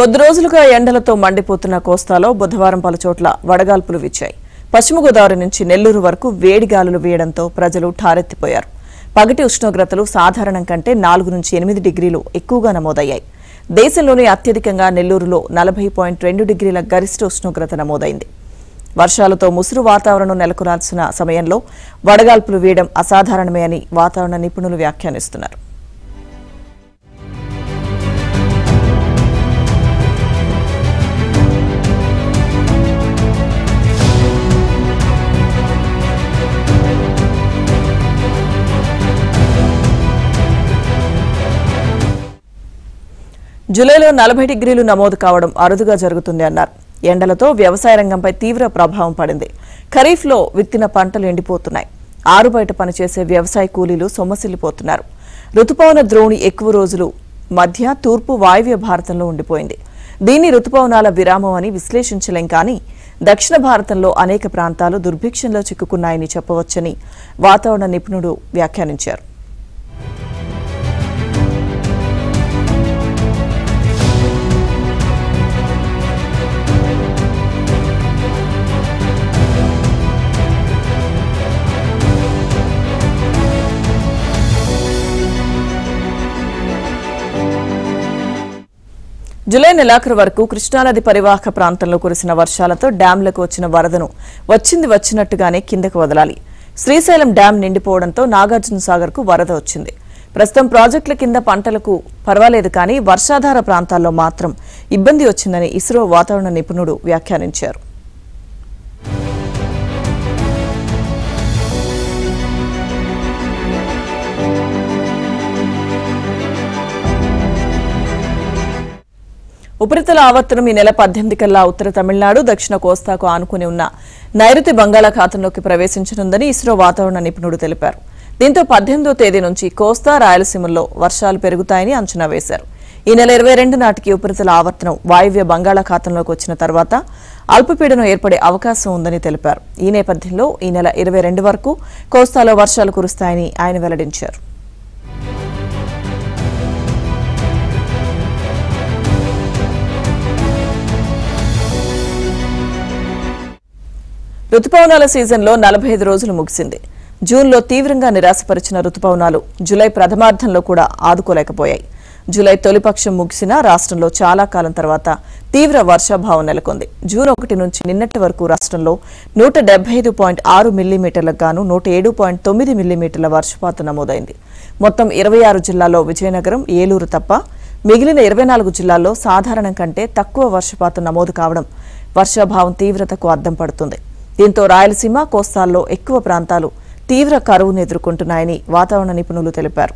కొద్ది రోజులుగా ఎండలతో మండిపోతున్న కోస్తాలో బుధవారం పలుచోట్ల వడగాల్పులు వీచాయి. పశ్చిమ గోదావరి నుంచి నెల్లూరు వరకు వేడి గాలులు వీయడంతో ప్రజలు ఠారెత్తిపోయారు. పగటి ఉష్ణోగ్రతలు సాధారణం కంటే 4 నుంచి 8 డిగ్రీలు ఎక్కువగా నమోదయ్యాయి. దేశంలోనే అత్యధికంగా నెల్లూరులో 40.2 డిగ్రీల గరిష్ట ఉష్ణోగ్రత నమోదైంది. వర్షాలతో ముసురు వాతావరణం నెలకొనాల్సిన సమయంలో వడగాల్పులు వీయడం అసాధారణమే అని వాతావరణ నిపుణులు వ్యాఖ్యానిస్తున్నారు. జూలైలో 40 డిగ్రీలు నమోదు కావడం అరుదుగా జరుగుతుంది అన్నారు. ఎండలతో వ్యవసాయ రంగంపై తీవ్ర ప్రభావం పడింది. ఖరీఫ్లో విత్తిన పంటలు ఎండిపోతున్నాయి. ఆరుబయట పనిచేసే వ్యవసాయ కూలీలు సొమ్మసిల్లిపోతున్నారు. రుతుపవన ద్రోణి ఎక్కువ రోజులు మధ్య తూర్పు వాయువ్య భారతంలో ఉండిపోయింది. దీన్ని రుతుపవనాల విరామం అని విశ్లేషించలేం, కానీ దక్షిణ భారతంలో అనేక ప్రాంతాలు దుర్భిక్షంలో చిక్కుకున్నాయని చెప్పవచ్చని వాతావరణ నిపుణుడు వ్యాఖ్యానించారు. జూలై నెలాఖరు వరకు కృష్ణానది పరివాహక ప్రాంతంలో కురిసిన వర్షాలతో డ్యాంలకు వచ్చిన వరదను వచ్చినట్టుగానే కిందకు వదలాలి. శ్రీశైలం డ్యాం నిండిపోవడంతో నాగార్జునసాగర్ కు వరద వచ్చింది. ప్రస్తుతం ప్రాజెక్టుల కింద పంటలకు పర్వాలేదు, కానీ వర్షాధార ప్రాంతాల్లో మాత్రం ఇబ్బంది వచ్చిందని ఇస్రో వాతావరణ నిపుణుడు వ్యాఖ్యానించారు. ఉపరితల ఆవర్తనం ఈ నెల 18 కల్లా ఉత్తర తమిళనాడు, దక్షిణ కోస్తాకు ఆనుకుని ఉన్న నైరుతి బంగాళాఖాతంలోకి ప్రవేశించనుందని ఇస్రో వాతావరణ నిపుణుడు తెలిపారు. దీంతో 18వ తేదీ నుంచి కోస్తా, రాయలసీమల్లో వర్షాలు పెరుగుతాయని అంచనా వేశారు. ఈ నెల 22 నాటికి ఉపరితల ఆవర్తనం వాయువ్య బంగాళాఖాతంలోకి వచ్చిన తర్వాత అల్పపీడనం ఏర్పడే అవకాశం ఉందని తెలిపారు. ఈ నేపథ్యంలో ఈ నెల 22 వరకు కోస్తాలో వర్షాలు కురుస్తాయని ఆయన వెల్లడించారు. రుతుపవనాల సీజన్లో 45 రోజులు ముగిసింది. జూన్లో తీవ్రంగా నిరాశపరిచిన రుతుపవనాలు జూలై ప్రథమార్థంలో కూడా ఆదుకోలేకపోయాయి. జూలై తొలిపక్షం ముగిసినా రాష్ట్రంలో చాలా కాలం తర్వాత తీవ్ర వర్షాభావం నెలకొంది. జూన్ 1 నుంచి నిన్నటి వరకు రాష్ట్రంలో 175.6 మిల్లీమీటర్లకు గాను 107.9 మిల్లీమీటర్ల వర్షపాతం నమోదైంది. మొత్తం 26 జిల్లాల్లో విజయనగరం, ఏలూరు తప్ప మిగిలిన 24 జిల్లాల్లో సాధారణం కంటే తక్కువ వర్షపాతం నమోదు కావడం వర్షాభావం తీవ్రతకు అద్దం పడుతుంది. దీంతో రాయలసీమ, కోస్తాల్లో ఎక్కువ ప్రాంతాలు తీవ్ర కరువును ఎదుర్కొంటున్నాయని వాతావరణ నిపుణులు తెలిపారు.